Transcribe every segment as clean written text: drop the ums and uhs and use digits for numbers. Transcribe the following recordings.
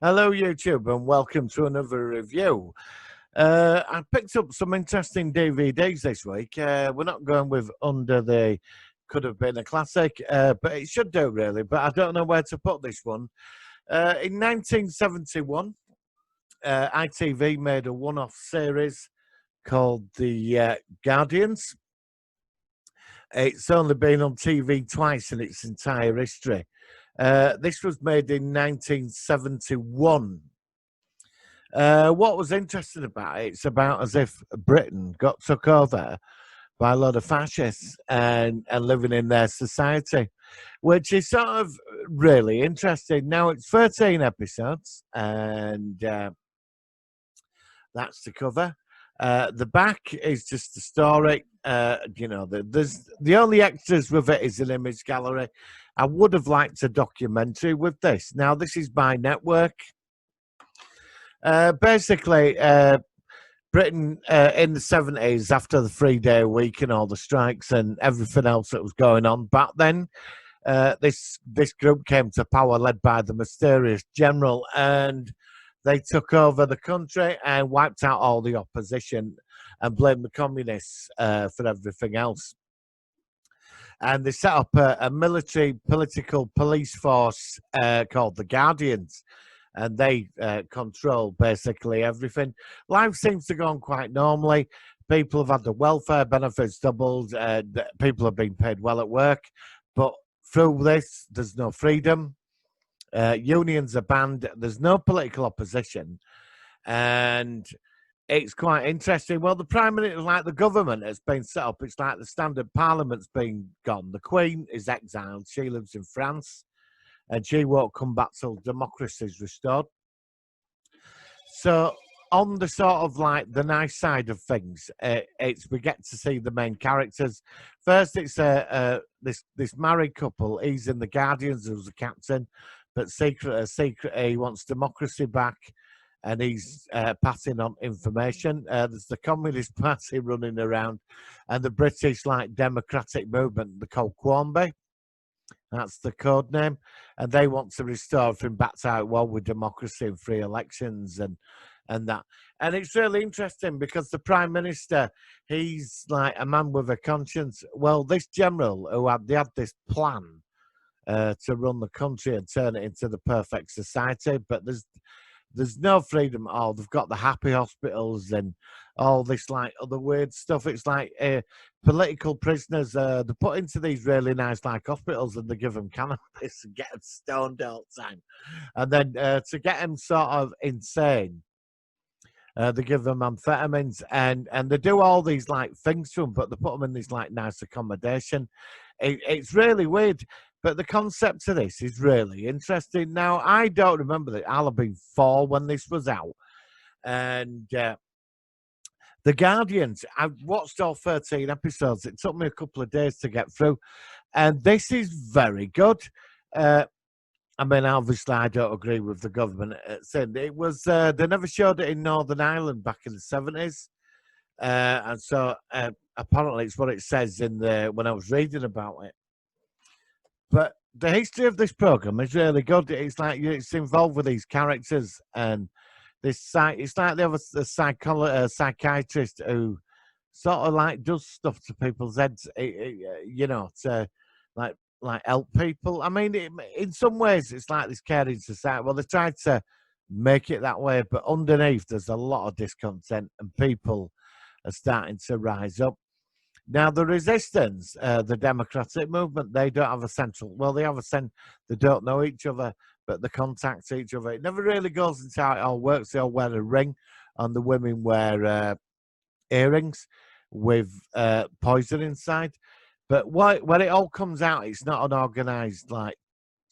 Hello, YouTube, and welcome to another review. I picked up some interesting DVDs this week. We're not going with Under the Could Have Been a Classic, but it should do, really. But I don't know where to put this one. In 1971, ITV made a one off series called The Guardians. It's only been on TV twice in its entire history. This was made in 1971. What was interesting about it, it's about as if Britain got took over by a lot of fascists and living in their society, which is sort of really interesting. Now, it's 13 episodes, and that's the cover. The back is just the story. There's the only extras with it is an image gallery. I would have liked a documentary with this. Now, this is by network. Basically, Britain in the 70s, after the 3-day week and all the strikes and everything else that was going on back then, this group came to power, led by the mysterious general, and they took over the country and wiped out all the opposition and blamed the communists for everything else. And they set up a military political police force called the Guardians, and they control basically everything. Life seems to go on quite normally. People have had the welfare benefits doubled. People have been paid well at work. But through this, there's no freedom. Unions are banned. There's no political opposition. And it's quite interesting. Well, the Prime Minister, like the government, has been set up. It's like the standard parliament's been gone. The Queen is exiled. She lives in France, and she won't come back till democracy is restored. So, on the sort of like the nice side of things, it's we get to see the main characters. First, it's this married couple. He's in the Guardians, who's the captain, but secretly he wants democracy back, and he's passing on information. There's the Communist Party running around, and the British like democratic movement, the Quamby. That's the code name, and they want to restore everything back to how it was with democracy and free elections and that. And it's really interesting because the Prime Minister, he's like a man with a conscience. Well, this general who had this plan to run the country and turn it into the perfect society, but there's no freedom at all. They've got the happy hospitals and all this like other weird stuff. It's like political prisoners. They're put into these really nice like hospitals, and they give them cannabis and get them stoned all the time. And then to get them sort of insane, they give them amphetamines, and they do all these like things to them, but they put them in these like nice accommodation. It's really weird. But the concept of this is really interesting. Now, I don't remember that. I'll have been 4 when this was out. And The Guardians, I've watched all 13 episodes. It took me a couple of days to get through. And this is very good. I mean, obviously, I don't agree with the government. Saying it was, they never showed it in Northern Ireland back in the 70s. And so apparently it's what it says in when I was reading about it. But the history of this program is really good. It's like it's involved with these characters, and it's like they have a psychiatrist who sort of like does stuff to people's heads, to like help people. I mean, in some ways, it's like this caring society. Well, they tried to make it that way, but underneath, there's a lot of discontent, and people are starting to rise up. Now, the resistance, the democratic movement, they don't have a central. Well, they have they don't know each other, but they contact each other. It never really goes into how it all works. They all wear a ring, and the women wear earrings with poison inside. But when it all comes out, it's not an organized like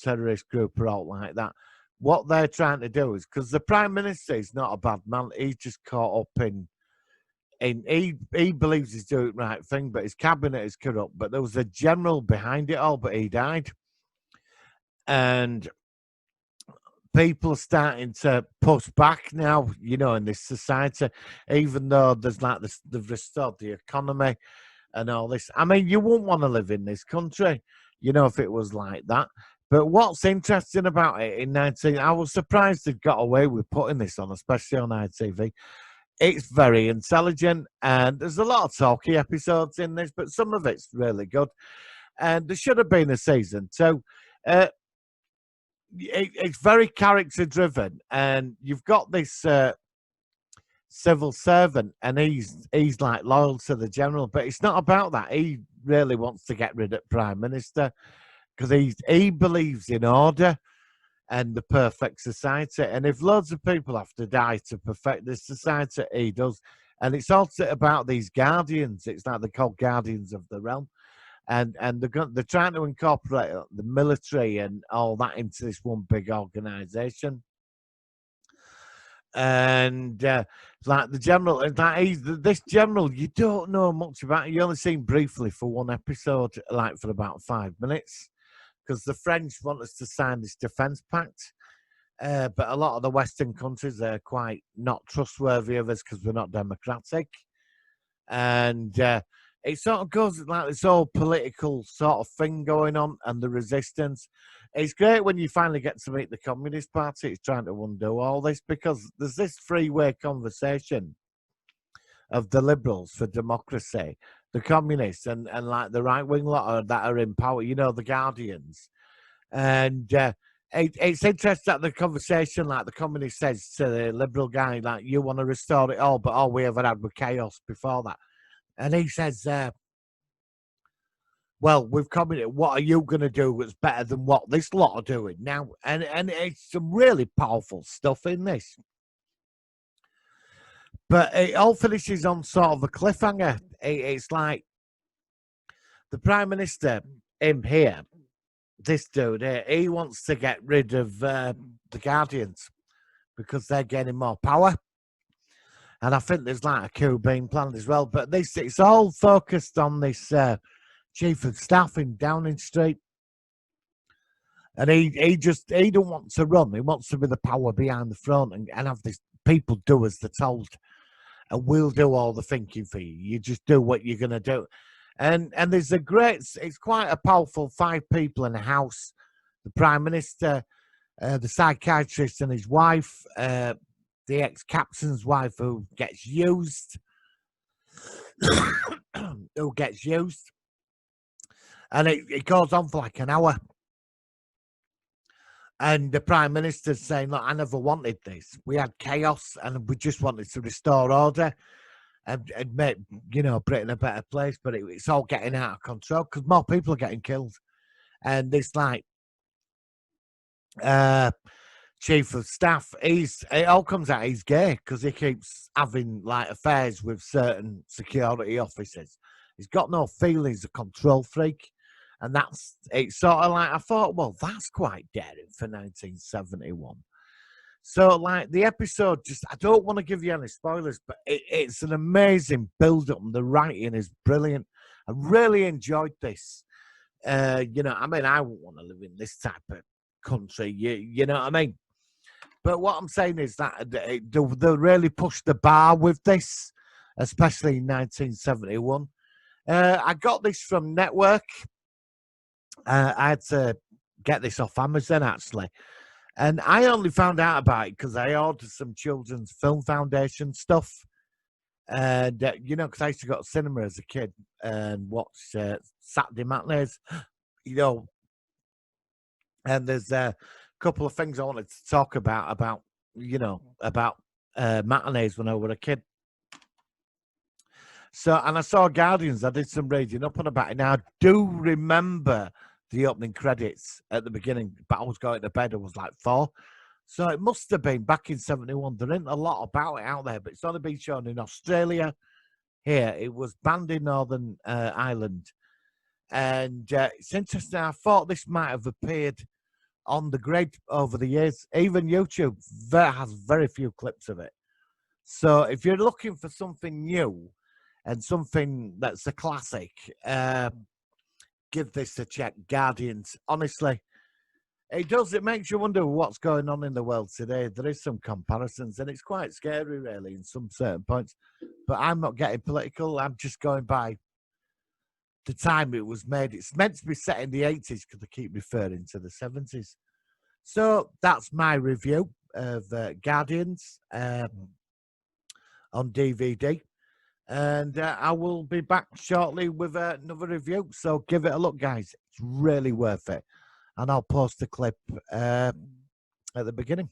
terrorist group or all like that. What they're trying to do is, because the Prime Minister is not a bad man, he's just caught up in he believes he's doing the right thing, but his cabinet is corrupt. But there was a general behind it all, but he died. And people are starting to push back now, in this society, even though there's like this, they've restored the economy and all this. I mean, you wouldn't want to live in this country, if it was like that. But what's interesting about it in 19, I was surprised they got away with putting this on, especially on ITV. It's very intelligent, and there's a lot of talky episodes in this, but some of it's really good. And there should have been a season. So it's very character driven, and you've got this civil servant, and he's like loyal to the general, but it's not about that. He really wants to get rid of Prime Minister because he believes in order and the perfect society. And if loads of people have to die to perfect this society, he does. And it's also about these guardians. It's like they're called guardians of the realm. And they're trying to incorporate the military and all that into this one big organization. And like the general, like this general, you don't know much about. You only seen briefly for one episode, like for about 5 minutes, because the French want us to sign this defense pact. But a lot of the Western countries are quite not trustworthy of us because we're not democratic. And it sort of goes like this whole political sort of thing going on and the resistance. It's great when you finally get to meet the Communist Party. It's trying to undo all this because there's this three-way conversation of the liberals for democracy, the communists, and like the right-wing lot that are in power, you know, the Guardians. And it's interesting that the conversation, like the communist says to the liberal guy, like, you want to restore it all, but all we ever had was chaos before that. And he says, well, with communist, what are you going to do that's better than what this lot are doing now? And it's some really powerful stuff in this. But it all finishes on sort of a cliffhanger. It's like the Prime Minister, him here, this dude here, he wants to get rid of the Guardians because they're getting more power. And I think there's like a coup being planned as well. But it's all focused on this chief of staff in Downing Street. And he don't want to run. He wants to be the power behind the throne and have these people do as they're told. And we'll do all the thinking for you. You just do what you're going to do. And there's it's quite a powerful 5 people in the house. The Prime Minister, the psychiatrist and his wife, the ex-captain's wife who gets used. And it goes on for like an hour. And the Prime Minister's saying, look, I never wanted this. We had chaos and we just wanted to restore order and make, Britain a better place. But it's all getting out of control because more people are getting killed. And this, like, chief of staff, it all comes out he's gay because he keeps having, like, affairs with certain security officers. He's got no feelings, a control freak. And it's sort of like, I thought, well, that's quite daring for 1971. So, like, the episode, I don't want to give you any spoilers, but it's an amazing build-up, and the writing is brilliant. I really enjoyed this. I wouldn't want to live in this type of country, you know what I mean? But what I'm saying is that they really pushed the bar with this, especially in 1971. I got this from Network. I had to get this off Amazon, actually. And I only found out about it because I ordered some Children's Film Foundation stuff. And, because I used to go to cinema as a kid and watch Saturday matinees, And there's a couple of things I wanted to talk about matinees when I was a kid. So, and I saw Guardians. I did some reading up on about it. Now, I do remember the opening credits at the beginning, but I was going to bed. I was like 4. So it must have been back in 71. There isn't a lot about it out there, but it's only been shown in Australia. Here, it was banned in Northern Ireland. And it's interesting. I thought this might have appeared on the grid over the years. Even YouTube has very few clips of it. So if you're looking for something new and something that's a classic, give this a check. Guardians. Honestly, it does. It makes you wonder what's going on in the world today. There is some comparisons, and it's quite scary, really, in some certain points. But I'm not getting political. I'm just going by the time it was made. It's meant to be set in the 80s because they keep referring to the 70s. So that's my review of Guardians on DVD. And I will be back shortly with another review. So give it a look, guys. It's really worth it. And I'll post the clip at the beginning.